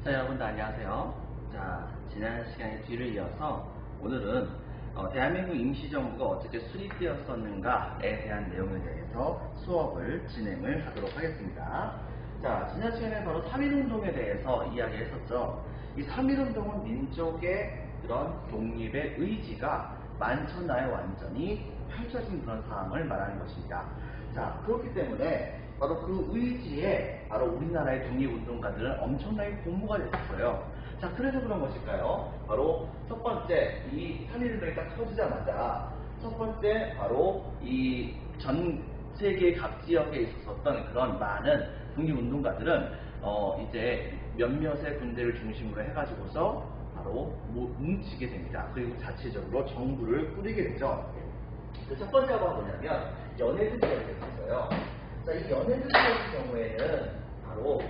자, 여러분들 안녕하세요. 자, 지난 시간의 뒤를 이어서 오늘은 대한민국 임시정부가 어떻게 수립되었었는가에 대한 내용에 대해서 수업을 진행을 하도록 하겠습니다. 자, 지난 시간에 바로 3.1운동에 대해서 이야기했었죠. 이 3.1운동은 민족의 그런 독립의 의지가 만천하에 완전히 펼쳐진 그런 상황을 말하는 것입니다. 자, 그렇기 때문에 바로 그 의지에 바로 우리나라의 독립운동가들은 엄청나게 공부가 됐었어요. 자, 그래서 그런 것일까요? 바로 첫 번째, 이 3.1운동이 딱 터지자마자 첫 번째 바로 이 전 세계 각 지역에 있었던 그런 많은 독립운동가들은 이제 몇몇의 군대를 중심으로 해가지고서 바로 뭉치게 됩니다. 그리고 자체적으로 정부를 꾸리게 되죠. 그 첫 번째가 뭐냐면 연해주 지역이 있었어요. 자, 이 연해주 지역의 경우에는 바로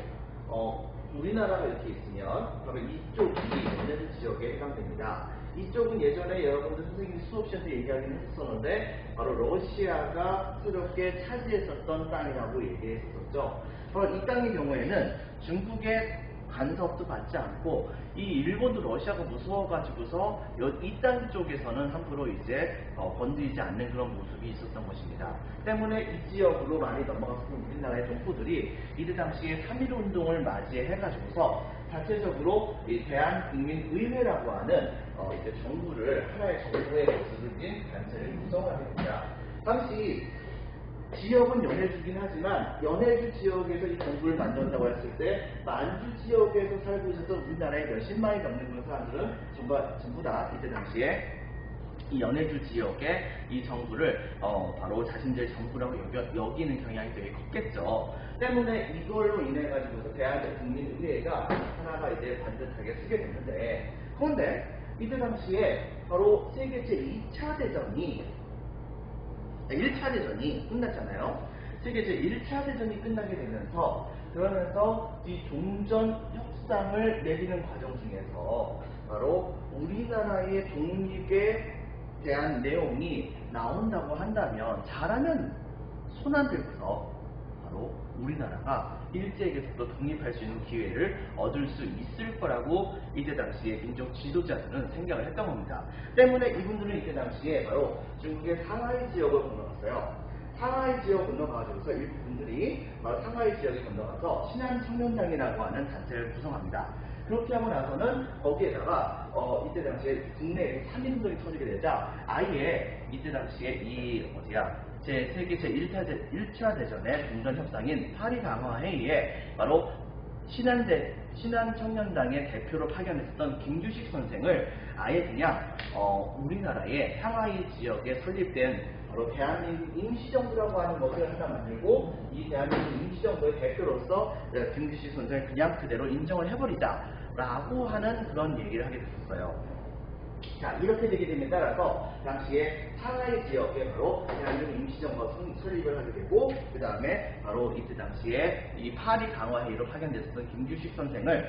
우리나라가 이렇게 있으면 바로 이쪽이 연해주 지역에 해당됩니다. 이쪽은 예전에 여러분들 선생님이 수업 시간에 얘기하기는 했었는데 바로 러시아가 새롭게 차지했었던 땅이라고 얘기했었죠. 바로 이 땅의 경우에는 중국의 간섭도 받지 않고 이 일본도 러시아가 무서워가지고서 이 땅 쪽에서는 함부로 이제 건드리지 않는 그런 모습이 있었던 것입니다. 때문에 이 지역으로 많이 넘어갔었던 우리나라의 동포들이 이때 당시에 3.1운동을 맞이해가지고서 자체적으로 이 대한국민의회라고 하는 이제 정부를 하나의 정부의 모습을 띈 단체를 구성하게 됩니다. 당시 지역은 연해주긴 하지만 연해주 지역에서 이 정부를 만든다고 했을 때 만주 지역에서 살고 있었던 우리나라의 몇십만이 넘는 그런 사람들은 전부 다 이때 당시에 이 연해주 지역의 이 정부를 바로 자신들의 정부라고 여기는 경향이 되게 컸겠죠. 때문에 이걸로 인해 가지고서 대한국민의회가 하나가 이제 반듯하게 쓰게 됐는데, 그런데 이때 당시에 바로 세계 제2차 대전이 1차 대전이 끝났잖아요. 세계 제1차 대전이 끝나게 되면서 그러면서 이 종전 협상을 내리는 과정 중에서 바로 우리나라의 독립에 대한 내용이 나온다고 한다면 잘하면 손안들고서 바로 우리나라가 일제에게서도 독립할 수 있는 기회를 얻을 수 있을 거라고 이때 당시에 민족 지도자들은 생각을 했던 겁니다. 때문에 이분들은 이때 당시에 바로 중국의 상하이 지역을 건너갔어요. 상하이 지역 건너가지고서 일부 분들이 바로 상하이 지역에 건너가서 신한청년단이라고 하는 단체를 구성합니다. 그렇게 하고 나서는 거기에다가 이때 당시에 국내에서 3.1운동이 터지게 되자 아예 이때 당시에 세계 제1차 대전의 종전협상인 파리 강화회의에 바로 신한청년당의 대표로 파견했었던 김규식 선생을 아예 그냥 우리나라의 상하이 지역에 설립된 바로 대한민국 임시정부라고 하는 것을 하나 만들고 이 대한민국 임시정부의 대표로서 김규식 선생을 그냥 그대로 인정을 해버리자라고 하는 그런 얘기를 하게 됐었어요. 자, 이렇게 되게 됨에 따라서 당시에 상하이 지역에 바로 대한민국 임시정부가 설립을 하게 되고, 그 다음에 바로 이때 당시에 이 파리 강화회의로 파견됐었던 김규식 선생을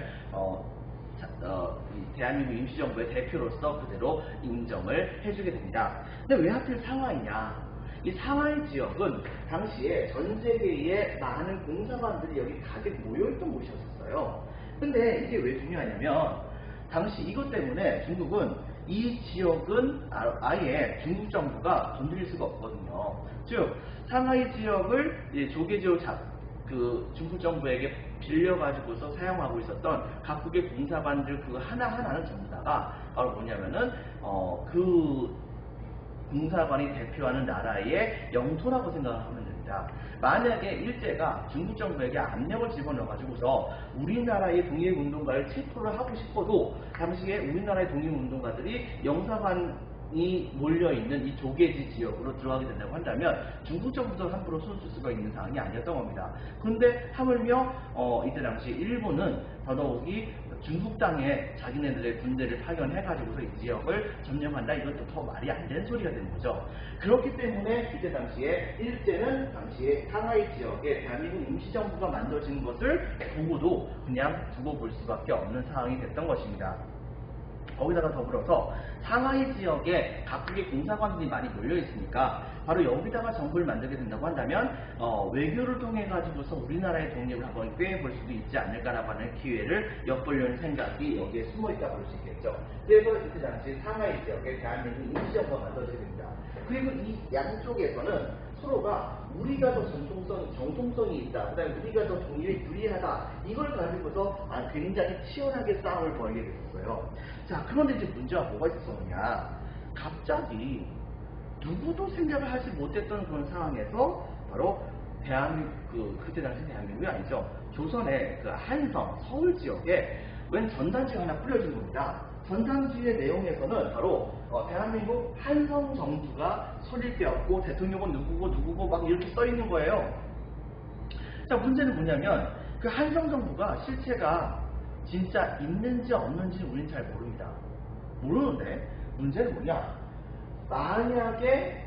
대한민국 임시정부의 대표로서 그대로 인정을 해주게 됩니다. 근데 왜 하필 상하이냐? 이 상하이 지역은 당시에 전 세계의 많은 공사관들이 여기 가득 모여있던 곳이었어요. 근데 이게 왜 중요하냐면 당시 이것 때문에 중국은 이 지역은 아예 중국 정부가 건드릴 수가 없거든요. 즉 상하이 지역을 조계지역 중국 정부에게 빌려가지고서 사용하고 있었던 각국의 공사관들 그 하나하나는 전부 다가 바로 뭐냐면은 그 공사관이 대표하는 나라의 영토라고 생각하면 됩니다. 만약에 일제가 중국 정부에게 압력을 집어넣어가지고서 우리나라의 독립운동가를 체포를 하고 싶어도 당시에 우리나라의 독립운동가들이 영사관이 몰려있는 이 조계지 지역으로 들어가게 된다고 한다면 중국 정부도 함부로 손쓸 수가 있는 상황이 아니었던 겁니다. 그런데 하물며 이때 당시 일본은 더더욱이 중국 땅에 자기네들의 군대를 파견해가지고서 이 지역을 점령한다, 이것도 더 말이 안 되는 소리가 되는 거죠. 그렇기 때문에 이때 당시에 일제는 당시에 상하이 지역에 대한민국 임시정부가 만들어진 것을 보고도 그냥 두고 볼 수밖에 없는 상황이 됐던 것입니다. 거기다가 더불어서 상하이 지역에 각국의 공사관들이 많이 몰려 있으니까 바로 여기다가 정부를 만들게 된다고 한다면 외교를 통해 가지고서 우리나라의 독립을 한번 꾀해볼 수도 있지 않을까라고 하는 기회를 엿보려는 생각이 여기에 숨어 있다고 볼 수 있겠죠. 그래서 이때 당시 상하이 지역에 대한민국 임시정부가 만들어지게 됩니다. 그리고 이 양쪽에서는 서로가 우리가 더 정통성이 있다, 그 다음에 우리가 더 독립에 유리하다, 이걸 가지고서 굉장히 치열하게 싸움을 벌이게 됐었어요. 자, 그런데 이제 문제가 뭐가 있었느냐. 갑자기 누구도 생각을 하지 못했던 그런 상황에서 바로 그때 당시 대한민국이 아니죠. 조선의 그 한성, 서울 지역에 웬 전단지가 하나 뿌려진 겁니다. 전단지의 내용에서는 바로 대한민국 한성 정부가 설립되었고 대통령은 누구고 막 이렇게 써 있는 거예요. 자, 문제는 뭐냐면 그 한성 정부가 실체가 진짜 있는지 없는지 우리는 잘 모릅니다. 모르는데 문제는 뭐냐? 만약에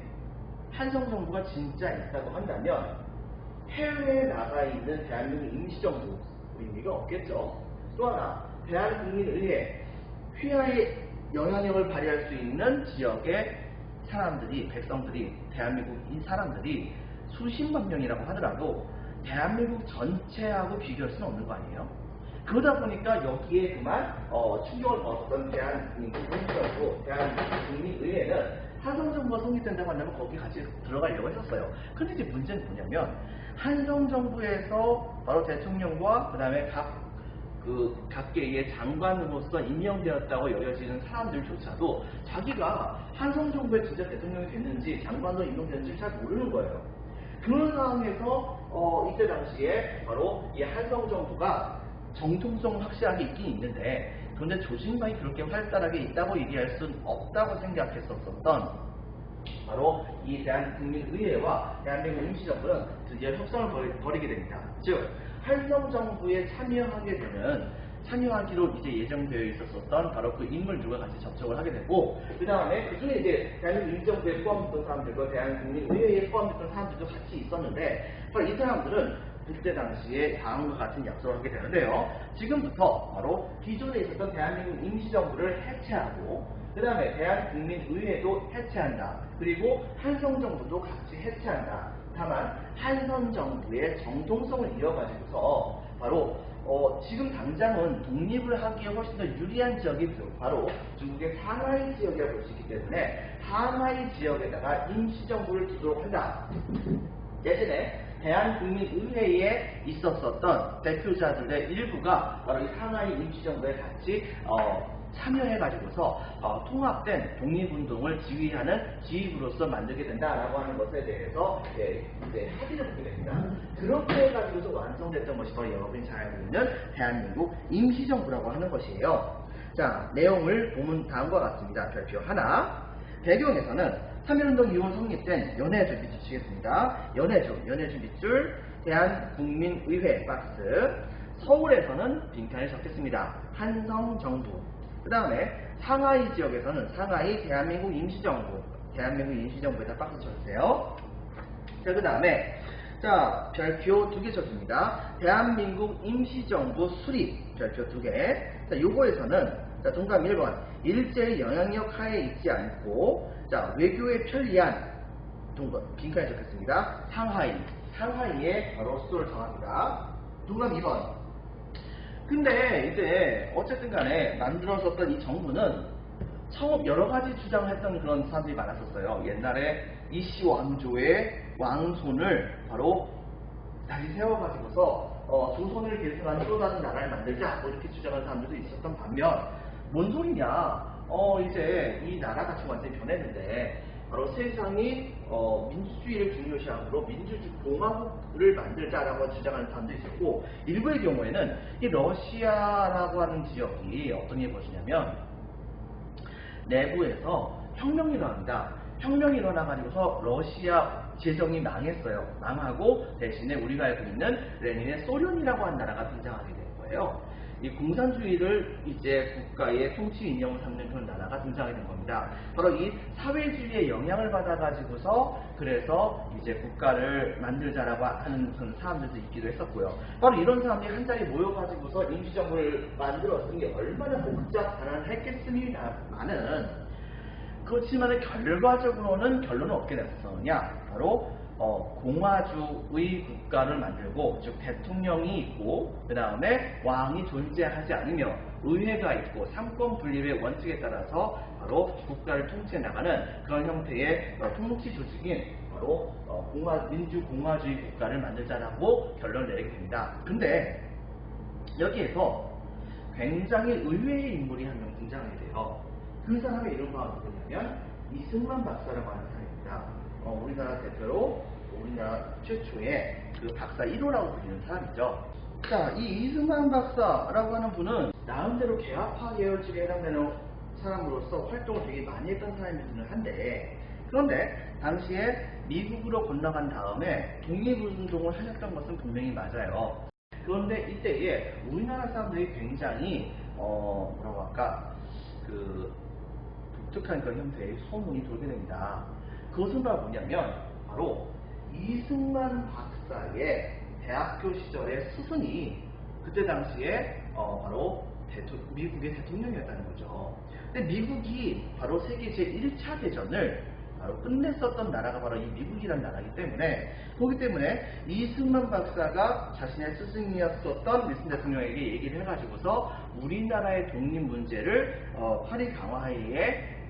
한성 정부가 진짜 있다고 한다면 해외에 나가 있는 대한민국 임시정부 의미가 없겠죠. 또 하나, 대한국민의회 휘하의 영향력을 발휘할 수 있는 지역의 사람들이, 백성들이, 대한민국 이 사람들이 수십만 명이라고 하더라도 대한민국 전체하고 비교할 수는 없는 거 아니에요? 그러다 보니까 여기에 그만 충격을 받았던 대한민국 임시정부, 대한국민의회는 한성정부가 성립된다고 한다면 거기 같이 들어가려고 했었어요. 근데 이제 문제는 뭐냐면 한성정부에서 바로 대통령과 그 다음에 각계의 장관으로서 임명되었다고 여겨지는 사람들조차도 자기가 한성정부의 진짜 대통령이 됐는지 장관으로 임명됐는지 잘 모르는 거예요. 그런 상황에서 이때 당시에 바로 이 한성정부가 정통성 확실하게 있긴 있는데 그런데 조직망이 그렇게 활달하게 있다고 얘기할 수는 없다고 생각했었던 바로 이 대한국민의회와 대한민국 임시정부는 드디어 협상을 벌이게 됩니다. 즉 한성정부에 참여하기로 이제 예정되어 있었던 바로 그 인물들과 같이 접촉을 하게 되고, 그 다음에 그 중에 이제 대한민국 임시정부에 포함됐던 사람들과 대한국민의회에 포함됐던 사람들도 같이 있었는데, 바로 이 사람들은 그때 당시에 다음과 같은 약속을 하게 되는데요. 지금부터 바로 기존에 있었던 대한민국 임시정부를 해체하고, 그 다음에 대한국민의회도 해체한다. 그리고 한성정부도 같이 해체한다. 다만 한성정부의 정통성을 이어가지고서 바로 지금 당장은 독립을 하기에 훨씬 더 유리한 지역이 바로 중국의 상하이 지역이라고 볼 수 있기 때문에 상하이 지역에다가 임시정부를 두도록 한다. 예전에 대한국민의회에 있었었던 대표자들의 일부가 바로 이 상하이 임시정부에 같이 참여해가지고서 통합된 독립운동을 지휘하는 지휘부로서 만들게 된다라고 하는 것에 대해서 이제 합의를 보게 됩니다. 그렇게 해가지고서 완성됐던 것이 바로 여러분이 잘 알고 있는 대한민국 임시정부라고 하는 것이에요. 자, 내용을 보면 다음과 같습니다. 별표 하나. 배경에서는 3.1운동 이후 성립된 연해주 밑줄 치겠습니다. 연해주 밑줄 대한국민의회 박스. 서울에서는 빈칸을 적겠습니다. 한성정부. 그 다음에 상하이 지역에서는 상하이 대한민국 임시정부에다 박스 쳐주세요. 자, 그 다음에 자, 별표 2개 쳐줍니다. 대한민국 임시정부 수립 별표 2개. 자, 요거에서는 자, 동감 1번 일제의 영향력 하에 있지 않고 자, 외교에 편리한 빈칸에 적겠습니다. 상하이에 바로 수도를 정합니다. 동감 2번. 근데 이제 어쨌든 간에 만들어졌던 이 정부는 처음 여러 가지 주장을 했던 그런 사람들이 많았었어요. 옛날에 이씨 왕조의 왕손을 바로 다시 세워가지고서 조선을 계승하는 또 다른 나라를 만들자 뭐 이렇게 주장하는 사람들도 있었던 반면 뭔 소리냐, 이제 이 나라가 지금 완전히 변했는데 바로 세상이 민주주의를 중요시하므로 민주주의 공화국을 만들자라고 주장하는 사람도 있었고, 일부의 경우에는 이 러시아라고 하는 지역이 어떤 게 벌어지냐면 내부에서 혁명이 일어납니다. 혁명이 일어나가지고서 러시아 제정이 망했어요. 망하고 대신에 우리가 알고 있는 레닌의 소련이라고 하는 나라가 등장하게 된 거예요. 이 공산주의를 이제 국가의 통치 이념을 삼는 그런 나라가 등장이 된 겁니다. 바로 이 사회주의의 영향을 받아가지고서 그래서 이제 국가를 만들자라고 하는 그런 사람들도 있기도 했었고요. 바로 이런 사람들이 한 자리에 모여가지고서 임시정부를 만들었던 게 얼마나 복잡하겠습니다만은 그렇지만 결과적으로는 결론은 어떻게 됐었느냐? 바로 공화주의 국가를 만들고, 즉 대통령이 있고 그 다음에 왕이 존재하지 않으며 의회가 있고 삼권 분립의 원칙에 따라서 바로 국가를 통치해 나가는 그런 형태의 통치 조직인 바로 민주공화주의 국가를 만들자라고 결론을 내리게 됩니다. 근데 여기에서 굉장히 의외의 인물이 한 명 등장하게 돼요. 그 사람의 이름은 누구냐면 이승만 박사라고 하는 사람입니다. 우리나라 대표로 우리나라 최초의 그 박사 1호라고 불리는 사람이죠. 자, 이 이승만 박사라고 하는 분은 나름대로 개화파 계열직에 해당되는 사람으로서 활동을 되게 많이 했던 사람이기는 한데, 그런데 당시에 미국으로 건너간 다음에 독립운동을 하셨던 것은 분명히 맞아요. 그런데 이때에 우리나라 사람들이 굉장히 뭐라고 할까, 그 독특한 그런 형태의 소문이 돌게 됩니다. 그것은 바로 뭐냐면 바로 이승만 박사의 대학교 시절의 스승이 그때 당시에 바로 미국의 대통령이었다는 거죠. 근데 미국이 바로 세계 제1차 대전을 바로 끝냈었던 나라가 바로 이 미국이라는 나라이기 때문에, 그렇기 때문에 이승만 박사가 자신의 스승이었었던 윌슨 대통령에게 얘기를 해가지고서 우리나라의 독립 문제를 파리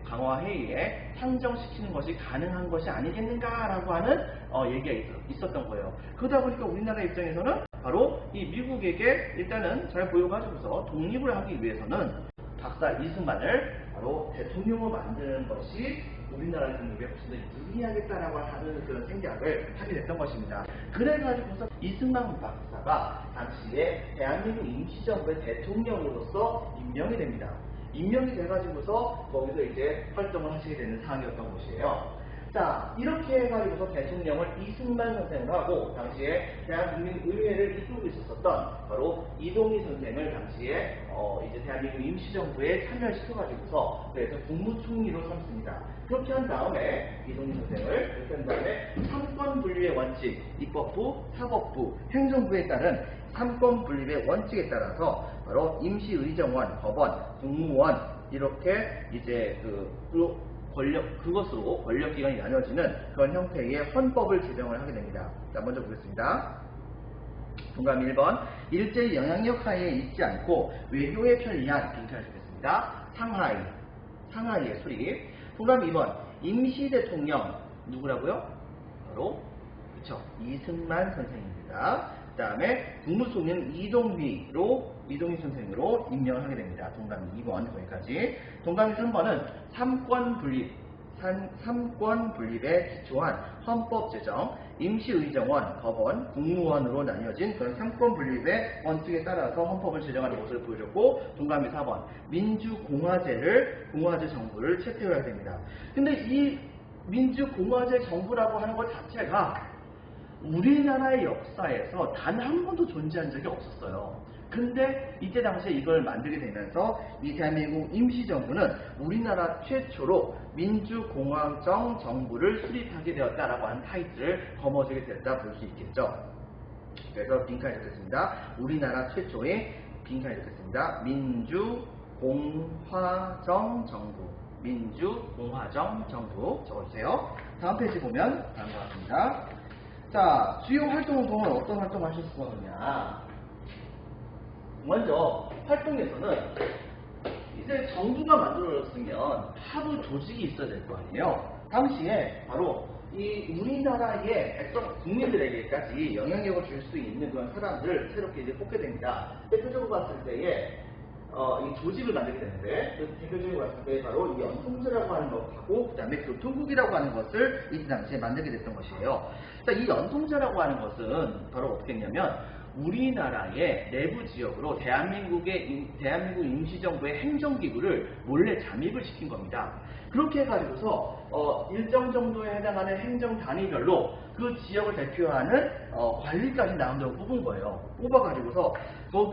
강화회의에 상정시키는 것이 가능한 것이 아니겠는가라고 하는 얘기가 있었던 거예요. 그러다 보니까 우리나라 입장에서는 바로 이 미국에게 일단은 잘 보여가지고서 독립을 하기 위해서는 박사 이승만을 바로 대통령으로 만드는 것이 우리나라 독립에 훨씬 더 유리하겠다라고 하는 그런 생각을 하게 됐던 것입니다. 그래가지고서 이승만 박사가 당시에 대한민국 임시정부의 대통령으로서 임명이 됩니다. 임명이 돼가지고서 거기서 이제 활동을 하시게 되는 상황이었던 것이에요. 자, 이렇게 해가지고서 대통령을 이승만 선생으로 하고 당시에 대한민국 의회를 이끌고 있었던 바로 이동희 선생을 당시에 이제 대한민국 임시정부에 참여시켜가지고서 그래서 국무총리로 삼습니다. 그렇게 한 다음에 이동희 선생을 그렇게 한 다음에 삼권 분립의 원칙, 입법부, 사법부, 행정부에 따른 삼권 분립의 원칙에 따라서 바로 임시의정원, 법원, 국무원 이렇게 이제 그것으로 권력기관이 나눠지는 그런 형태의 헌법을 제정을 하게 됩니다. 자, 먼저 보겠습니다. 동감 1번, 일제의 영향력 하에 있지 않고 외교에 편리한 빈칸을 쓰겠습니다. 상하이의 수립. 동감 2번, 임시대통령 누구라고요? 바로 그쵸, 이승만 선생입니다. 그 다음에 국무총리는 이동희 선생으로 임명을 하게 됩니다. 동감이 2번 거기까지. 동감이 3번은 삼권 분립에 기초한 헌법 제정, 임시의정원, 법원, 국무원으로 나뉘어진 그런 삼권 분립의 원칙에 따라서 헌법을 제정하는 모습을 보여줬고, 동감이 4번 공화제 정부를 채택해야 됩니다. 근데 이 민주공화제 정부라고 하는 것 자체가 우리나라의 역사에서 단 한 번도 존재한 적이 없었어요. 근데 이때 당시에 이걸 만들게 되면서 이 대한민국 임시정부는 우리나라 최초로 민주공화정 정부를 수립하게 되었다라고 하는 타이틀을 거머쥐게 되었다 볼 수 있겠죠. 그래서 빈칸에 적겠습니다. 우리나라 최초의 빈칸에 적겠습니다. 민주공화정 정부 적어주세요. 다음 페이지 보면 다음과 같습니다. 자, 주요 활동을 보면 어떤 활동을 하실 수가 있냐. 먼저 활동에서는 이제 정부가 만들어졌으면 하부 조직이 있어야 될 거 아니에요. 당시에 바로 이 우리나라의 국민들에게까지 영향력을 줄 수 있는 그런 사람들을 새롭게 이제 뽑게 됩니다. 대표적으로 봤을 때에 이 조직을 만들게 되는데, 그 대표적으로 봤을 때 바로 이 연통제라고 하는 것하고 그 다음에 교통국이라고 하는 것을 이 당시에 만들게 됐던 것이에요. 자, 이 연통제라고 하는 것은 바로 어떻게 했냐면 우리나라의 내부 지역으로 대한민국 임시정부의 행정기구를 몰래 잠입을 시킨 겁니다. 그렇게 해가지고서 일정 정도에 해당하는 행정 단위별로 그 지역을 대표하는 관리까지 나름대로 뽑은 거예요. 뽑아가지고서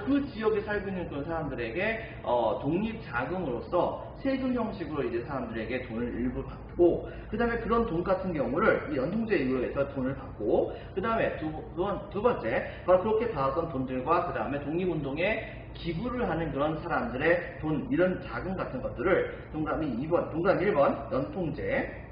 그 지역에 살고 있는 그런 사람들에게 독립 자금으로서 세금 형식으로 이제 사람들에게 돈을 일부 받고, 그 다음에 그런 돈 같은 경우를 이 연통제 이후에서 돈을 받고, 그 다음에 두 번째 바로 그렇게 받았던 돈들과 그 다음에 독립운동에 기부를 하는 그런 사람들의 돈, 이런 자금 같은 것들을 동그라미 1번 연통제,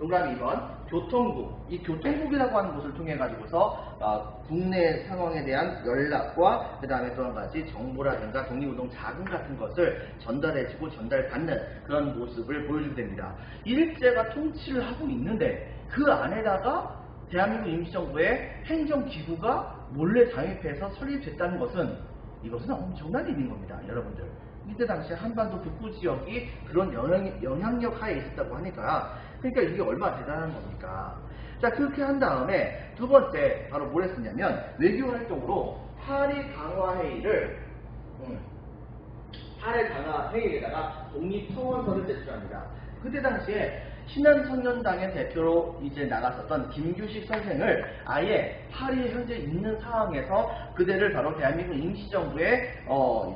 동그라미 2번 교통국, 이 교통국이라고 하는 곳을 통해 가지고서 국내 상황에 대한 연락과 그 다음에 또 한 가지 정보라든가 독립운동 자금 같은 것을 전달해주고 전달받는 그런 모습을 보여주게 됩니다. 일제가 통치를 하고 있는데 그 안에다가 대한민국 임시정부의 행정기구가 몰래 잠입해서 설립됐다는 것은, 이것은 엄청난 일인 겁니다, 여러분들. 이때 당시에 한반도 북부 지역이 그런 영향력 하에 있었다고 하니까, 그러니까 이게 얼마나 대단한 겁니까? 자, 그렇게 한 다음에 두 번째 바로 뭘 했었냐면 외교 활동으로 파리 강화 회의에다가 독립 청원서를 제출합니다. 그때 당시에 신한청년당의 대표로 이제 나갔었던 김규식 선생을 아예 파리에 현재 있는 상황에서 그대를 바로 대한민국 임시정부의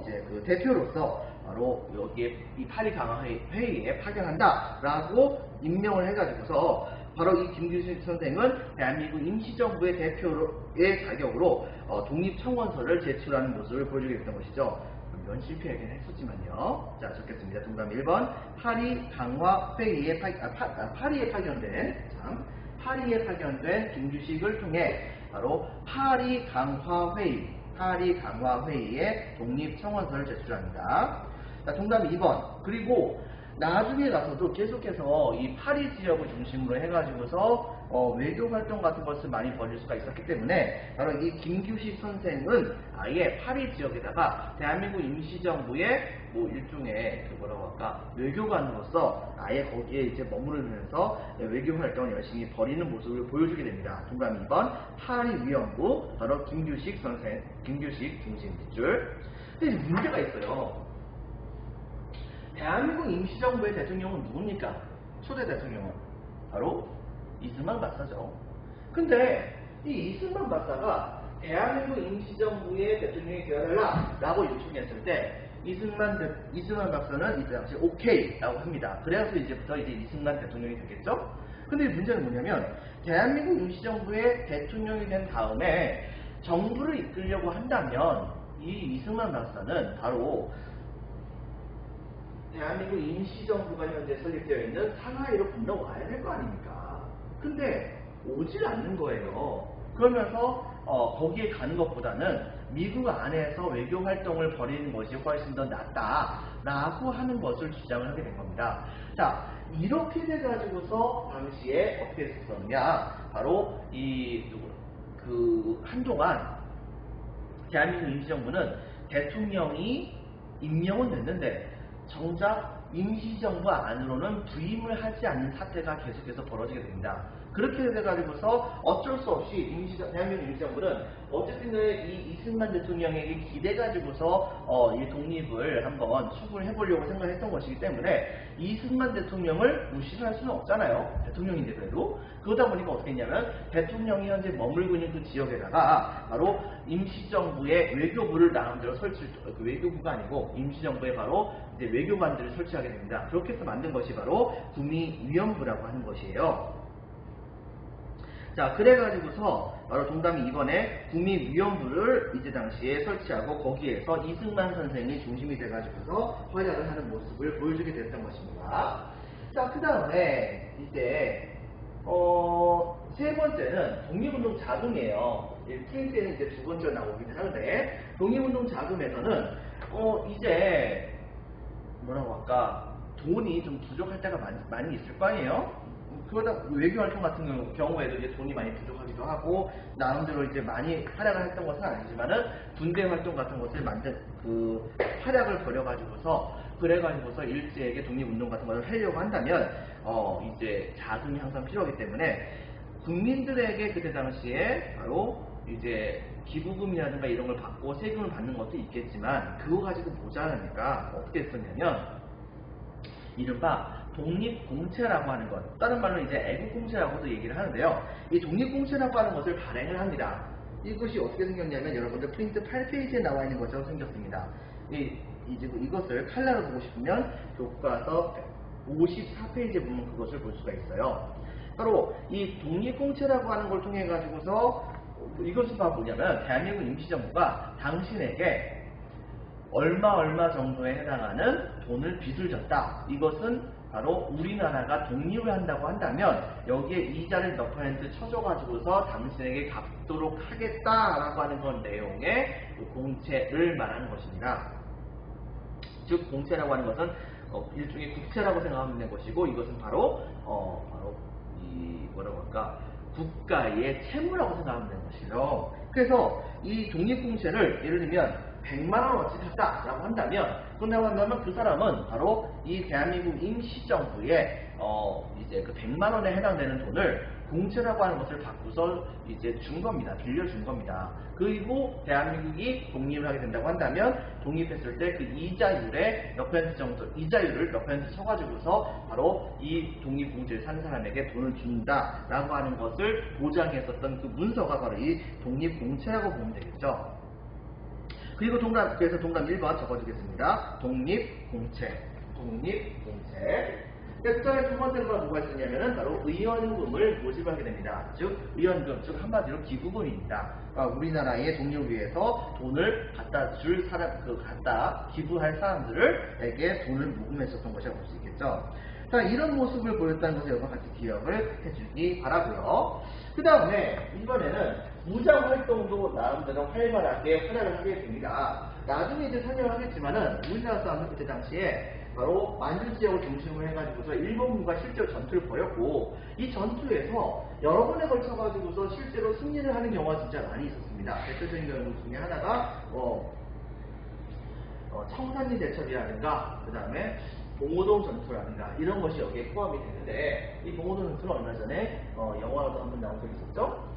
이제 그 대표로서 바로 여기에 이 파리 강화 회의에 파견한다라고 임명을 해가지고서 바로 이 김규식 선생은 대한민국 임시정부의 대표의 자격으로 독립청원서를 제출하는 모습을 보여주게 됐던 것이죠. 이건 실패하긴 했었지만요. 자, 적겠습니다. 동그라미 1번 파리 강화 회의에 파리에 파견된 김규식을 통해 바로 파리 강화 회의에 독립 청원서를 제출합니다. 자, 동그라미 2번. 그리고 나중에 가서도 계속해서 이 파리 지역을 중심으로 해가지고서 외교 활동 같은 것을 많이 벌일 수가 있었기 때문에 바로 이 김규식 선생은 아예 파리 지역에다가 대한민국 임시정부의 뭐 일종의 그 뭐라고 할까 외교관으로서 아예 거기에 이제 머무르면서 외교 활동을 열심히 벌이는 모습을 보여주게 됩니다. 동그라미 2번 파리 위원부 바로 김규식 중심 뒷줄. 근데 문제가 있어요. 대한민국 임시정부의 대통령은 누굽니까? 초대 대통령은 바로 이승만 박사죠. 근데 이 이승만 박사가 대한민국 임시정부의 대통령이 되어달라라고 요청했을 때 이승만 박사는 이때 당시 오케이라고 합니다. 그래서 이제부터 이제 이승만 대통령이 되겠죠. 근데 문제는 뭐냐면 대한민국 임시정부의 대통령이 된 다음에 정부를 이끌려고 한다면 이 이승만 박사는 바로 대한민국 임시정부가 현재 설립되어 있는 상하이로 건너와야 될 거 아닙니까? 근데 오질 않는 거예요. 그러면서 거기에 가는 것보다는 미국 안에서 외교 활동을 벌이는 것이 훨씬 더 낫다라고 하는 것을 주장을 하게 된 겁니다. 자, 이렇게 돼가지고서 당시에 어떻게 됐었느냐? 바로 한동안 대한민국 임시정부는 대통령이 임명은 됐는데 정작 임시정부 안으로는 부임을 하지 않는 사태가 계속해서 벌어지게 됩니다. 그렇게 돼가지고서 어쩔 수 없이 대한민국 임시정부는 어쨌든 이 이승만 대통령에게 기대가지고서 이 독립을 한번 추구를 해보려고 생각했던 것이기 때문에 이승만 대통령을 무시를 할 수는 없잖아요. 대통령인데 그래도. 그러다 보니까 어떻게 했냐면 대통령이 현재 머물고 있는 그 지역에다가 바로 임시정부의 외교부를 나름대로 그 외교부가 아니고 임시정부에 바로 이제 외교관들을 설치하게 됩니다. 그렇게 해서 만든 것이 바로 구미위원부라고 하는 것이에요. 자, 그래가지고서 바로 동담이 이번에 구미위원부를 이제 당시에 설치하고 거기에서 이승만 선생이 중심이 돼가지고서 활약을 하는 모습을 보여주게 됐던 것입니다. 자, 그 다음에 이제 세 번째는 독립운동 자금이에요. 풀 때는 이제 두 번째로 나오기는 하는데 독립운동 자금에서는 이제 뭐라고 할까 돈이 좀 부족할 때가 많이 있을 거 아니에요. 그러다 외교활동 같은 경우에도 이제 돈이 많이 부족하기도 하고 나름대로 이제 많이 활약을 했던 것은 아니지만은 군대 활동 같은 것을 활약을 벌여가지고서 그래가지고서 일제에게 독립운동 같은 것을 하려고 한다면 이제 자금이 항상 필요하기 때문에 국민들에게 그때 당시에 바로 이제 기부금이라든가 이런 걸 받고 세금을 받는 것도 있겠지만 그거 가지고 모자라니까 어떻게 했었냐면 이른바 독립공채라고 하는 것, 다른 말로 이제 애국공채라고도 얘기를 하는데요. 이 독립공채라고 하는 것을 발행을 합니다. 이것이 어떻게 생겼냐면 여러분들 프린트 8페이지에 나와 있는 것처럼 생겼습니다. 이것을 칼라로 보고 싶으면 교과서 54페이지에 보면 그것을 볼 수가 있어요. 바로 이 독립공채라고 하는 걸 통해 가지고서 이것을 뭐냐면 대한민국 임시정부가 당신에게 얼마 정도에 해당하는 돈을 빚을 졌다. 이것은 바로 우리나라가 독립을 한다고 한다면 여기에 이자를 몇 퍼센트 쳐줘가지고서 당신에게 갚도록 하겠다라고 하는 그런 내용의 공채를 말하는 것입니다. 즉 공채라고 하는 것은 일종의 국채라고 생각하면 되는 것이고 이것은 바로 이 뭐라고 할까 국가의 채무라고 생각하면 되는 것이죠. 그래서 이 독립공채를 예를 들면 100만원어치 샀다라고 한다면 그 사람은 바로 이 대한민국 임시정부에 이제 그 100만원에 해당되는 돈을 공채라고 하는 것을 받고서 이제 준 겁니다. 빌려준 겁니다. 그리고 대한민국이 독립을 하게 된다고 한다면 독립했을 때 그 이자율의 몇 퍼센트 정도, 이자율을 몇 퍼센트 쳐가지고서 바로 이 독립공채를 산 사람에게 돈을 준다라고 하는 것을 보장했었던 그 문서가 바로 이 독립공채라고 보면 되겠죠. 그리고 그래서 동그라미 1번 적어주겠습니다. 독립공채. 그 다음에 두 번째가 뭐가 있었냐면은 바로 의원금을 모집하게 됩니다. 즉 의원금, 즉 한마디로 기부금입니다. 우리나라의 독립을 위해서 돈을 갖다 기부할 사람들에게 돈을 모금했었던 것이라고 볼 수 있겠죠. 자, 이런 모습을 보였다는 것을 여러분 같이 기억을 해주기 바라고요. 그 다음에 이번에는 무장활동도 나름대로 활발하게 활약을 하게 됩니다. 나중에 이제 설명을 하겠지만은 우리나라 사람은 그때 당시에 바로 만주 지역을 중심으로 해가지고서 일본군과 실제로 전투를 벌였고 이 전투에서 여러 번에 걸쳐가지고서 실제로 승리를 하는 경우가 진짜 많이 있었습니다. 대표적인 경우 중에 하나가 청산리 대첩이라든가 그 다음에 봉오동 전투라든가 이런 것이 여기에 포함이 되는데 이 봉오동 전투는 얼마 전에 영화로도 한번 나온 적이 있었죠.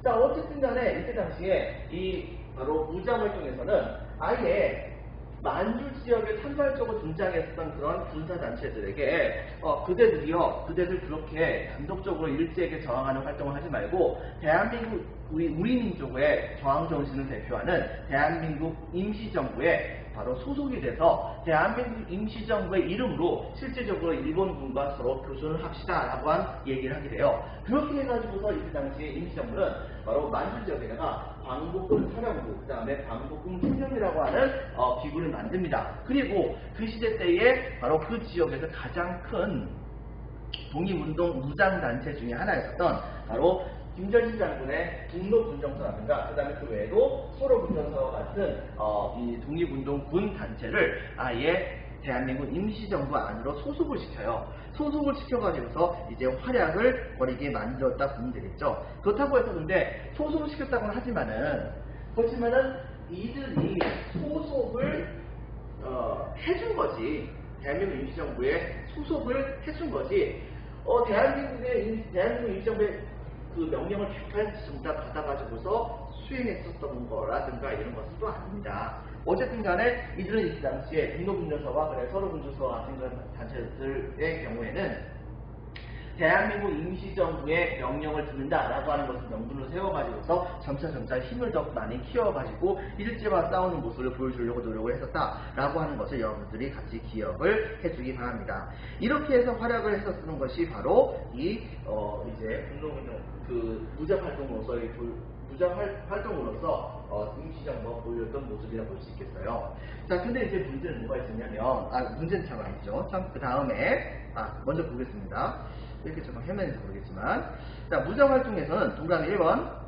자, 어쨌든 간에 이때 당시에 이 바로 무장활동에서는 아예 만주 지역에 산발적으로 등장했던 그런 군사단체들에게 그대들 그렇게 단독적으로 일제에게 저항하는 활동을 하지 말고 대한민국 우리 민족의 저항 정신을 대표하는 대한민국 임시정부에 바로 소속이 돼서 대한민국 임시정부의 이름으로 실제적으로 일본군과 서로 교전을 합시다라고 한 얘기를 하게 돼요. 그렇게 해가지고서 이때 당시에 임시정부는 바로 만주 지역에다가 광복군 사령부, 그 다음에 광복군 총령이라고 하는 기구를 만듭니다. 그리고 그 시대 때에 바로 그 지역에서 가장 큰 독립운동 무장단체 중에 하나였었던 바로 김전신 장군의 북로군정서라든가 그 다음에 그 외에도 소로군정서와 같은 이 독립운동군 단체를 아예 대한민국 임시정부 안으로 소속을 시켜요. 소속을 시켜가지고서 이제 활약을 벌이게 만들었다 보면 되겠죠. 그렇다고 해서 근데 소속을 시켰다고는 그렇지만은 이들이 소속을 해준 거지. 대한민국 임시정부에 소속을 해준 거지. 대한민국 임시정부의 그 명령을 100% 다 받아가지고서 수행했었던 거라든가 이런 것은 또 아닙니다. 어쨌든 간에 이들은 이 당시에 북로군정서와 서로군정서와 같은 그런 단체들의 경우에는 대한민국 임시정부의 명령을 듣는다라고 하는 것을 명분으로 세워가지고서 점차 힘을 더 많이 키워가지고 일제와 싸우는 모습을 보여주려고 노력을 했었다라고 하는 것을 여러분들이 같이 기억을 해주기 바랍니다. 이렇게 해서 활약을 했었던 것이 바로 이 이제 무장활동으로서 임시정부가 보여줬던 모습이라고 볼 수 있겠어요. 자, 근데 이제 문제는 뭐가 있었냐면, 문제는 참 아니죠. 참, 그 다음에, 먼저 보겠습니다. 이렇게 조금 헤매는지 모르겠지만. 자, 무장활동에서는 동그라미 1번.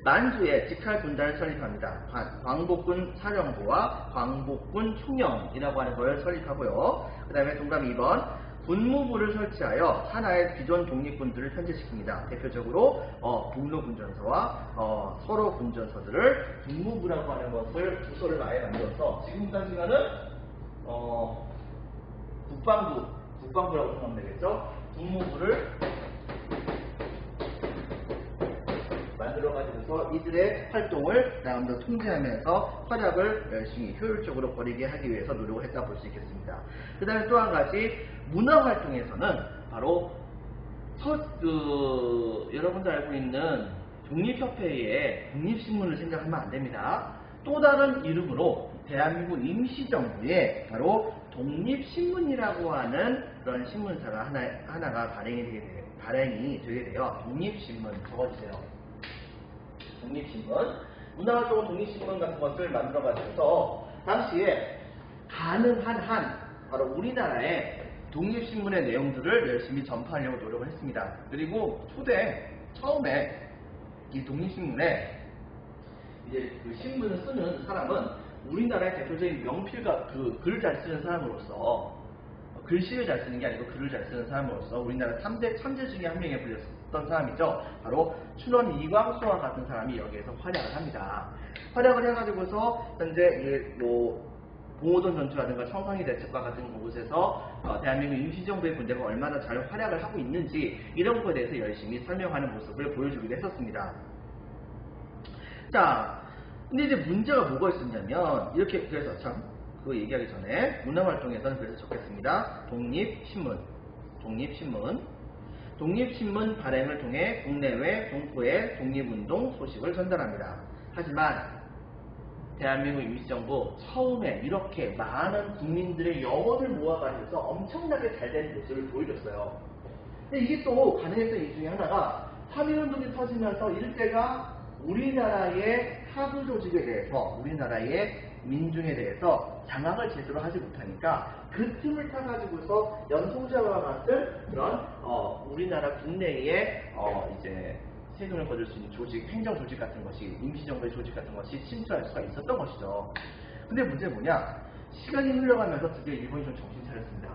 만주에 직할군단을 설립합니다. 광복군 사령부와 광복군 총령이라고 하는 걸 설립하고요. 그 다음에 동그라미 2번. 군무부를 설치하여 하나의 기존 독립군들을 편제시킵니다. 대표적으로 북로군전서와 서로군전서들을 군무부라고 하는 것을 부서를 아예 만들어서 지금까지는 국방부라고 생각하면 되겠죠. 군무부를 만들어 만들어가지고서 이들의 활동을 나름대로 통제하면서 활약을 열심히 효율적으로 벌이게 하기 위해서 노력을 했다 볼 수 있겠습니다. 그 다음에 또 한 가지 문화활동에서는 바로 여러분들 알고 있는 독립협회의 독립신문을 생각하면 안 됩니다. 또 다른 이름으로 대한민국 임시정부의 바로 독립신문이라고 하는 그런 신문사가 하나가 발행이 되게 돼요. 독립신문 적어주세요. 독립신문. 문화활동은 독립신문 같은 것을 만들어가지고서 당시에 가능한 한 바로 우리나라의 독립신문의 내용들을 열심히 전파하려고 노력을 했습니다. 그리고 처음에 이 독립신문에 이제 그 신문을 쓰는 사람은 우리나라의 대표적인 명필가, 글을 잘 쓰는 사람으로서, 글씨를 잘 쓰는 게 아니고 글을 잘 쓰는 사람으로서 우리나라 3대 천재 중에 한 명에 불렸던 사람이죠. 바로 춘원 이광수와 같은 사람이 여기에서 활약을 합니다. 활약을 해가지고서 현재 봉오동 전투라든가 청산리 대책과 같은 곳에서 대한민국 임시정부의 군대가 얼마나 잘 활약을 하고 있는지 이런 것에 대해서 열심히 설명하는 모습을 보여주기도 했었습니다. 자, 근데 이제 문제가 뭐가 있었냐면 이렇게 그래서 참 그거 얘기하기 전에 문화활동에서는 그래서 적겠습니다. 독립신문 발행을 통해 국내외 동포의 독립운동 소식을 전달합니다. 하지만 대한민국 임시정부 처음에 이렇게 많은 국민들의 영혼을 모아가지고서 엄청나게 잘 된 모습을 보여줬어요. 근데 이게 또 가능했던 이유 중에 하나가 3.1운동이 터지면서 이때가 우리나라의 하부 조직에 대해서, 우리나라의 민중에 대해서 장악을 제대로 하지 못하니까 그 틈을 타가지고서 연통제와 같은 그런 우리나라 국내에 이제 세금을 거둘 수 있는 조직, 행정 조직 같은 것이, 임시정부의 조직 같은 것이 침투할 수가 있었던 것이죠. 근데 문제는 뭐냐? 시간이 흘러가면서 드디어 일본이 좀 정신 차렸습니다.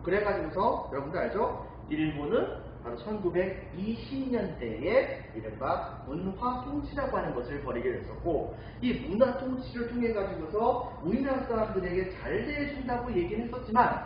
그래가지고서 여러분들 알죠? 일본은 바로 1920년대에 이른바 문화 통치라고 하는 것을 벌이게 됐었고, 이 문화 통치를 통해 가지고서 우리나라 사람들에게 잘 대해준다고 얘기는 했었지만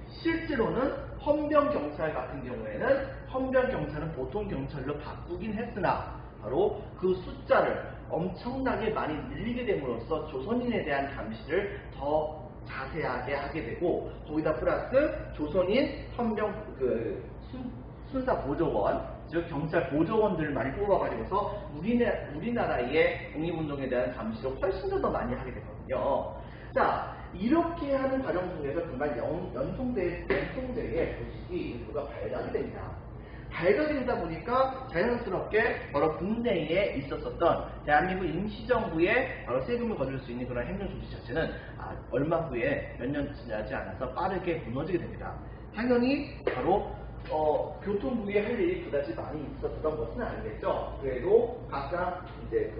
실제로는 헌병경찰 같은 경우에는 헌병경찰은 보통 경찰로 바꾸긴 했으나 바로 그 숫자를 엄청나게 많이 늘리게 됨으로써 조선인에 대한 감시를 더 자세하게 하게 되고, 거기다 플러스 조선인 헌병 순사 보조원, 즉 경찰 보조원들을 많이 뽑아가지고서 우리나라의 독립운동에 대한 감시를 훨씬 더 많이 하게 되거든요. 자, 이렇게 하는 과정 속에서 그만 연통제의 조직이 일부가 발각이 됩니다. 발각이 되다 보니까 자연스럽게 바로 국내에 있었던 대한민국 임시정부의 바로 세금을 거둘 수 있는 그런 행정 조직 자체는 얼마 후에 몇 년 지나지 않아서 빠르게 무너지게 됩니다. 당연히 바로 교통부에 할 일이 그다지 많이 있었던 것은 아니겠죠. 그래도 각각 이제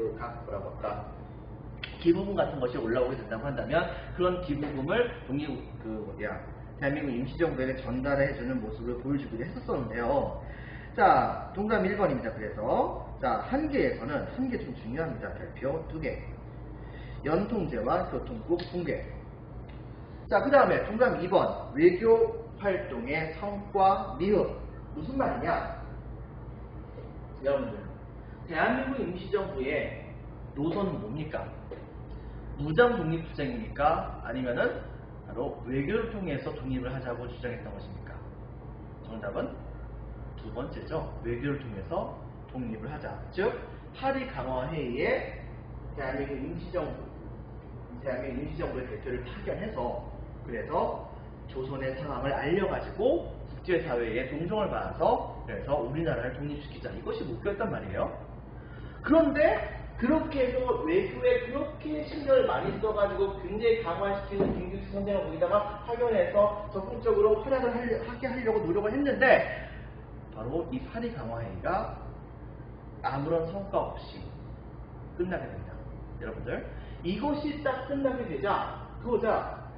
기부금 같은 것이 올라오게 된다고 한다면 그런 기부금을 대한민국 임시정부에게 전달해주는 모습을 보여주기도 했었는데요. 자, 동그라미 1번입니다. 그래서 자, 한계에서는 한 개 좀 중요합니다. 별표 2개. 연통제와 교통국 붕괴. 자, 그 다음에 동그라미 2번. 외교 활동의 성과 미흡. 무슨 말이냐? 여러분들, 대한민국 임시정부의 노선은 뭡니까? 무장 독립투쟁입니까? 아니면은 바로 외교를 통해서 독립을 하자고 주장했던 것입니까? 정답은 두 번째죠. 외교를 통해서 독립을 하자. 즉, 파리 강화 회의에 대한민국 임시정부의 대표를 파견해서 그래서 조선의 상황을 알려가지고 국제사회의 동정을 받아서 그래서 우리나라를 독립시키자. 이것이 목표였단 말이에요. 그런데 그렇게 해서 외교에 그렇게 신경을 많이 써가지고 굉장히 강화시키는 김규식 선생을 거기다가 파견해서 적극적으로 활약을 하게 하려고 노력을 했는데 바로 이 파리 강화회의가 아무런 성과 없이 끝나게 됩니다. 여러분들, 이것이 딱 끝나게 되자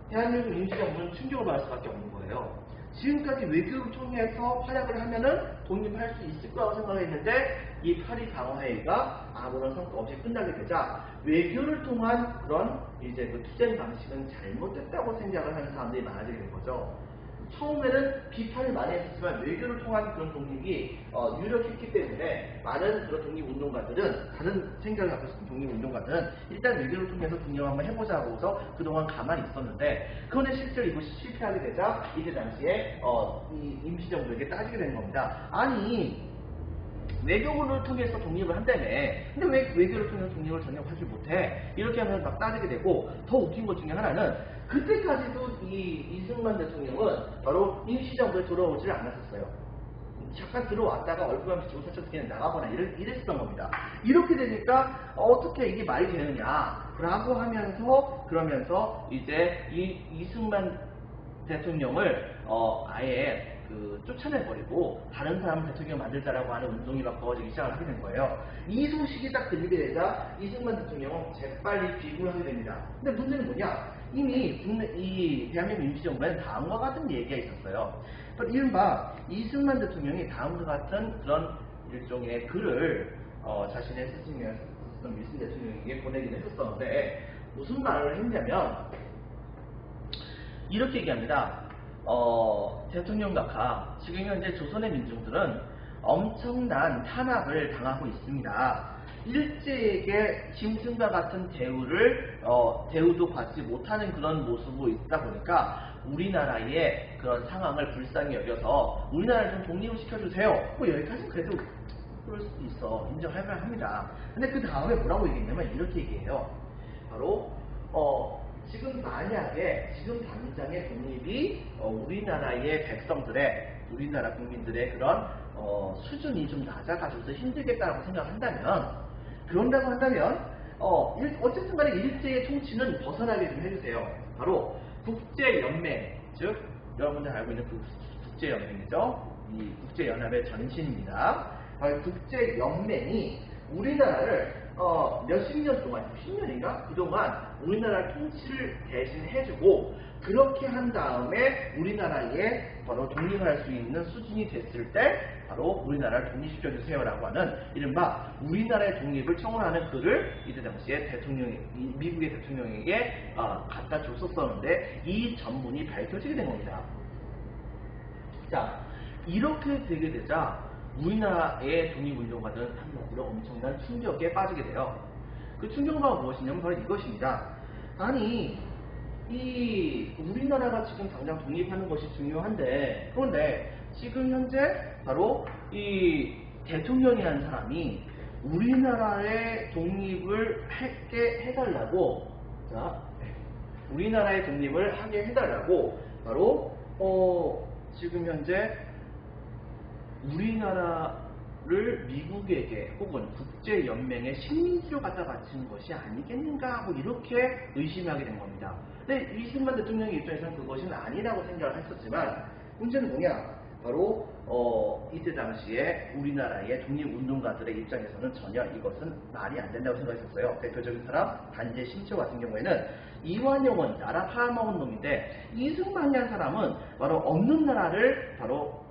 대한민국 임시정부는 충격을 받을 수밖에 없는 거예요. 지금까지 외교를 통해서 활약을 하면은 독립할 수 있을 거라고 생각했는데 이 파리 강화회의가 아무런 성과 없이 끝나게 되자 외교를 통한 그런 이제 그 투쟁 방식은 잘못됐다고 생각을 하는 사람들이 많아지게 된 거죠. 처음에는 비판을 많이 했었지만 외교를 통한 그런 독립이 유력했기 때문에 많은 그런 독립운동가들은, 다른 생각을 갖고 있는 독립운동가들은 일단 외교를 통해서 독립을 한번 해보자고 해서 그동안 가만히 있었는데, 그런데 실제로 이것이 실패하게 되자 이때 당시에 이 임시정부에게 따지게 되는 겁니다. 아니, 외교를 통해서 독립을 한다며. 근데 왜 외교를 통해서 독립을 전혀 하지 못해? 이렇게 하면 막 따지게 되고, 더 웃긴 것 중에 하나는 그때까지도 이 이승만 대통령은 바로 임시정부에 돌아오질 않았었어요. 잠깐 들어왔다가 얼굴만 비치고 살짝 그냥 나가거나 이랬었던 겁니다. 이렇게 되니까 어떻게 이게 말이 되느냐 라고 하면서, 그러면서 이제 이 이승만 대통령을 아예 쫓아내버리고 다른 사람 대통령 만들자라고 하는 운동이 막 벌어지기 시작을 하게 된 거예요. 이 소식이 딱 들리게 되자 이승만 대통령은 재빨리 귀국을 하게 됩니다. 근데 문제는 뭐냐? 이미 이 대한민국 임시정부에는 다음과 같은 얘기가 있었어요. 이른바 이승만 대통령이 다음과 같은 그런 일종의 글을 자신의 스승이었던 밀슨 대통령에게 보내긴 했었었는데, 무슨 말을 했냐면 이렇게 얘기합니다. 대통령 각하, 지금 현재 조선의 민중들은 엄청난 탄압을 당하고 있습니다. 일제에게 짐승과 같은 대우도 받지 못하는 그런 모습으로 있다 보니까 우리나라의 그런 상황을 불쌍히 여겨서 우리나라를 좀 독립을 시켜주세요. 뭐 여기까지는 그래도 그럴 수도 있어. 인정할 만합니다. 근데 그 다음에 뭐라고 얘기했냐면 이렇게 얘기해요. 바로 지금 만약에 지금 당장의 독립이 우리나라의 백성들의, 우리나라 국민들의 그런 수준이 좀 낮아가지고서 힘들겠다라고 생각한다면, 그런다고 한다면 어쨌든 간에 일제의 통치는 벗어나게 좀 해주세요. 바로 국제연맹, 즉 여러분들 알고 있는 그 국제연맹이죠. 이 국제연합의 전신입니다. 국제연맹이 우리나라를 몇십 년 동안, 10년인가? 그동안 우리나라 통치를 대신 해주고, 그렇게 한 다음에 우리나라에 바로 독립할 수 있는 수준이 됐을 때 바로 우리나라를 독립시켜주세요라고 하는 이른바 우리나라의 독립을 청원하는 글을 이때 당시에 미국의 대통령에게 갖다 줬었었는데, 이 전문이 밝혀지게 된 겁니다. 자, 이렇게 되게 되자 우리나라의 독립운동가들은 한마디로 엄청난 충격에 빠지게 돼요. 그 충격은 무엇이냐면 바로 이것입니다. 아니, 이 우리나라가 지금 당장 독립하는 것이 중요한데, 그런데 지금 현재 바로 이 대통령이 한 사람이 우리나라의 독립을 하게 해달라고, 자, 우리나라의 독립을 하게 해달라고 바로 지금 현재 우리나라를 미국에게 혹은 국제연맹의 식민지로 갖다 바치는 것이 아니겠는가 하고 이렇게 의심하게 된 겁니다. 근데 이승만 대통령의 입장에서는 그것은 아니라고 생각을 했었지만, 문제는 뭐냐? 바로 이때 당시에 우리나라의 독립운동가들의 입장에서는 전혀 이것은 말이 안 된다고 생각했었어요. 대표적인 사람 단재 신초 같은 경우에는 이완용은 나라 팔아먹은 놈인데, 이승만이라는 사람은 바로 없는 나라를 바로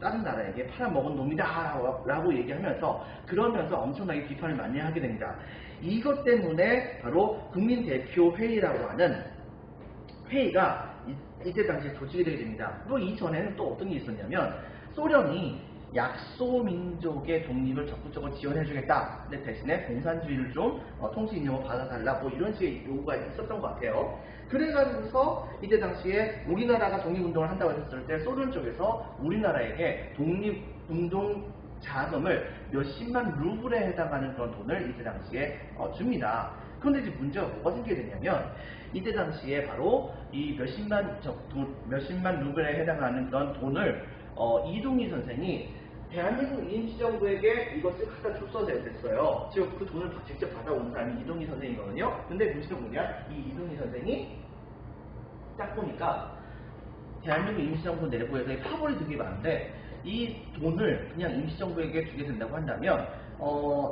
다른 나라에게 팔아먹은 놈이다 라고 얘기하면서, 그러면서 엄청나게 비판을 많이 하게 됩니다. 이것 때문에 바로 국민대표회의라고 하는 회의가 이때 당시에 조직이 되게 됩니다. 그리고 이전에는 또 어떤 게 있었냐면, 소련이 약소민족의 독립을 적극적으로 지원해주겠다. 근데 대신에 공산주의를 좀 통치 인용을 받아달라. 뭐 이런 식의 요구가 있었던 것 같아요. 그래가지고서 이때 당시에 우리나라가 독립운동을 한다고 했을 때 소련 쪽에서 우리나라에게 독립운동 자금을 몇십만 루블에 해당하는 그런 돈을 이때 당시에 줍니다. 그런데 이제 문제가 뭐가 생기게 되냐면, 이때 당시에 바로 이 몇십만 루블에 해당하는 그런 돈을 이동희 선생이 대한민국 임시정부에게 이것을 갖다 줬어야 됐어요. 즉 그 돈을 직접 받아온 사람이 이동희 선생이거든요. 근데 문제가 뭐냐? 이 이동희 선생이 딱 보니까 대한민국 임시정부 내부에서 파벌이 되게 많은데, 이 돈을 그냥 임시정부에게 주게 된다고 한다면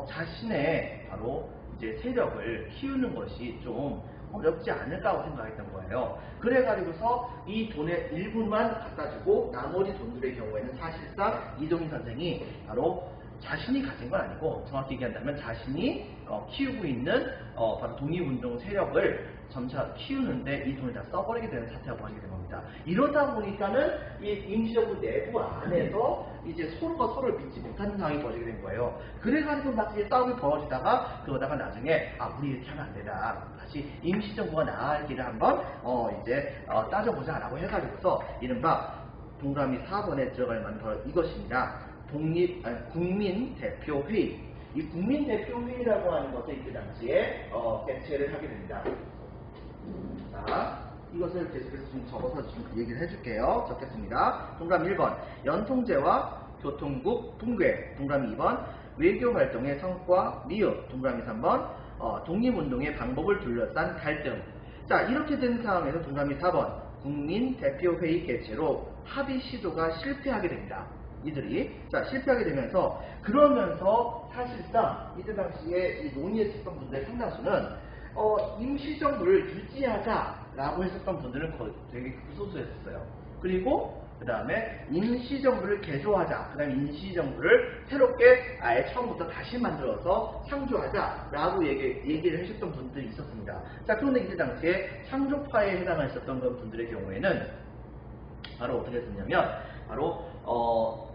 자신의 바로 이제 세력을 키우는 것이 좀 어렵지 않을까 하고 생각했던 거예요. 그래가지고서 이 돈의 일부만 갖다 주고 나머지 돈들의 경우에는 사실상 이동희 선생이 바로 자신이 가진 건 아니고 정확히 얘기한다면 자신이 키우고 있는 바로 독립운동 세력을 점차 키우는데 이 돈을 다 써버리게 되는 사태가 벌어지게 된 겁니다. 이러다 보니까는 이 임시정부 내부 안에서 이제 서로가 서로를 믿지 못하는 상황이 벌어지게 된 거예요. 그래가지고 막 이제 싸움이 벌어지다가 그러다가 나중에 우리 이렇게 하면 안 되다. 다시 임시정부가 나아갈 길을 한번 이제 따져보자라고 해가지고서 이른바 동그라미 4번에 들어갈 만한 바로 이것입니다. 국민대표회의. 이 국민대표회의라고 하는 것을 이때 당시에 개최를 하게 됩니다. 자, 이것을 계속해서 좀 적어서 좀 얘기를 해줄게요. 적겠습니다. 동그라미 1번 연통제와 교통국 붕괴. 동그라미 2번 외교활동의 성과 미흡. 동그라미 3번 독립운동의 방법을 둘러싼 갈등. 자, 이렇게 된 상황에서 동그라미 4번 국민대표회의 개최로 합의 시도가 실패하게 됩니다. 이들이 실패하게 되면서 그러면서 사실상 이때 당시에 이 논의했었던 분들의 상당수는 임시정부를 유지하자라고 했었던 분들은 거의 되게 극소수였어요. 그리고 그 다음에 임시정부를 개조하자, 그 다음에 임시정부를 새롭게 아예 처음부터 다시 만들어서 창조하자라고 얘기를 하셨던 분들이 있었습니다. 자, 그런데 이때 당시에 창조파에 해당하셨던 분들의 경우에는 바로 어떻게 했었냐면 바로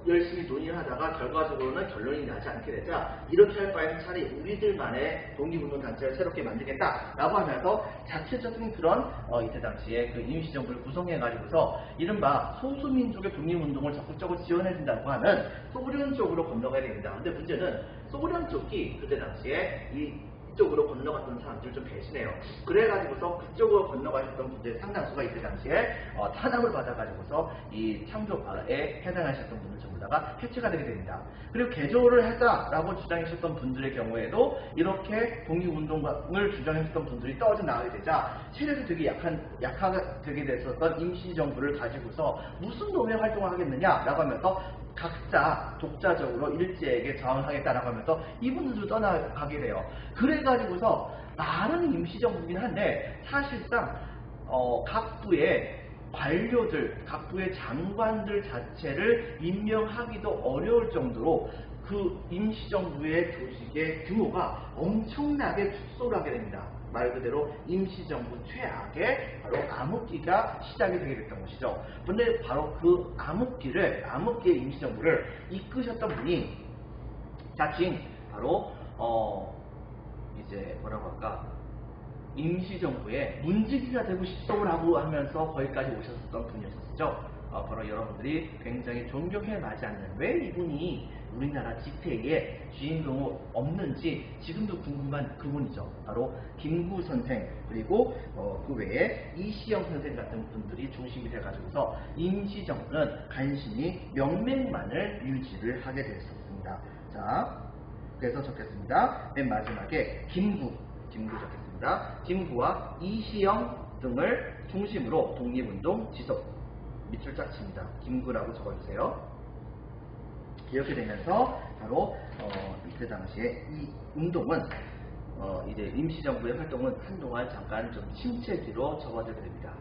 열심히 논의를 하다가 결과적으로는 결론이 나지 않게 되자 이렇게 할 바에는 차라리 우리들만의 독립운동 단체를 새롭게 만들겠다라고 하면서 자체적인 그런 이때 당시에 그 임시정부를 구성해가지고서 이른바 소수민족의 독립운동을 적극적으로 지원해준다고 하는 소련 쪽으로 건너가야 됩니다. 근데 문제는 소련 쪽이 그때 당시에 이쪽으로 건너갔던 사람들을 좀 배신해요. 그래가지고서 그쪽으로 건너가셨던 분들 상당수가 이때 당시에 탄압을 받아가지고서 이 창조파에 해당하셨던 분들 전부 다가 해체가 되게 됩니다. 그리고 개조를 하자라고 주장하셨던 분들의 경우에도 이렇게 독립운동을 주장하셨던 분들이 떨어져 나가게 되자 세력이 되게 약하게 되게 됐었던 임시정부를 가지고서 무슨 놈의 활동을 하겠느냐라고 하면서 각자 독자적으로 일제에게 저항하겠다라고 하면서 이분들도 떠나가게 돼요. 그래가지고서 말은 임시정부긴 한데 사실상 각 부의 관료들, 각 부의 장관들 자체를 임명하기도 어려울 정도로 그 임시정부의 조직의 규모가 엄청나게 축소를 하게 됩니다. 말 그대로 임시정부 최악의 바로 암흑기가 시작이 되게 됐던 것이죠. 근데 바로 그 암흑기의 임시정부를 이끄셨던 분이 자칭 바로 이제 뭐라고 할까 임시정부의 문지기가 되고 싶소라고 하면서 거기까지 오셨었던 분이었었죠. 바로 여러분들이 굉장히 존경해 마지 않는 왜 이분이 우리나라 지태의 주인공이 없는지 지금도 궁금한 그분이죠. 바로 김구 선생 그리고 그 외에 이시영 선생 같은 분들이 중심이 돼가지고서 임시정부는 간신히 명맥만을 유지를 하게 되었습니다. 자, 그래서 적겠습니다. 맨 마지막에 김구 적겠습니다. 김구와 이시영 등을 중심으로 독립운동 지속 밑줄 짝 칩니다. 김구라고 적어주세요. 이렇게 되면서 바로 이때 당시에 이 운동은 이제 임시정부의 활동은 한동안 잠깐 좀 침체기로 접어들게 됩니다.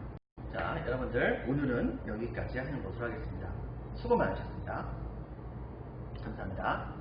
자, 여러분들 오늘은 여기까지 하는 것으로 하겠습니다. 수고 많으셨습니다. 감사합니다.